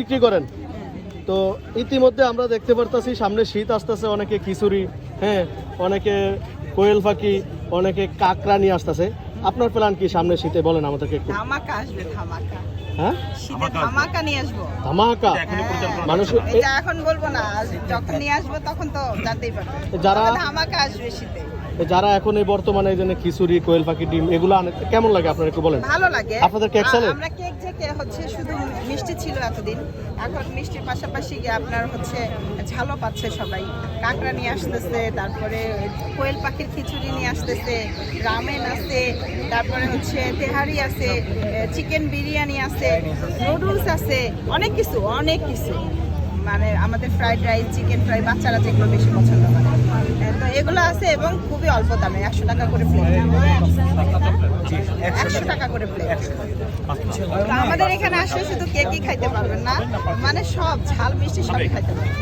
বিক্রি করেন। তো ইতিমধ্যে আমরা দেখতে পারতাছি সামনে শীত আসতেছে, অনেকে খিচুড়ি, হ্যাঁ, অনেকে কোয়েল পাখি, অনেকে কাকড়া নিয়ে আসতেছে। আপনার প্ল্যান কি সামনে শীতে, বলেন আমাদেরকে একটু। ধামাকা আসবে, ধামাকা। হ্যাঁ, শীতে ধামাকা নিয়ে আসবো। ধামাকা মানুষ এটা এখন বলবো না, যখন নিয়ে আসবো তখন তো জানতেই পারবে। যারা ধামাকা আসবে শীতে। যারা এখন এই বর্তমানে এই জন্য খিচুড়ি, কোয়েল পাখি, ডিম এগুলো কেমন লাগে আপনার একটু বলেন। ভালো লাগে। আপনাদের কেক চলে? আমরা কেক থেকে হচ্ছে শুধু মিষ্টি ছিল এতদিন, এখন মিষ্টির পাশাপাশি আপনার হচ্ছে ঝালও পাচ্ছে সবাই। কাঁকড়া নিয়ে আসতেছে, তারপরে কোয়েল পাখির খিচুড়ি নিয়ে আসতেছে, রামেন আছে, তারপরে হচ্ছে তেহারি আছে, চিকেন বিরিয়ানি আছে, নুডলস আছে, অনেক কিছু অনেক কিছু। মানে আমাদের ফ্রাইড রাইস, চিকেন ফ্রাই, বাচ্চারা যেগুলো বেশি পছন্দ করে, তো এগুলো আছে এবং খুবই অল্প দামে, 100 টাকা করে প্লেট। 100 টাকা করে প্লেট। আমাদের এখানে আসলে শুধু কেকই খাইতে পারবেন না, মানে সব ঝাল মিষ্টি সবই খাইতে পারবেন।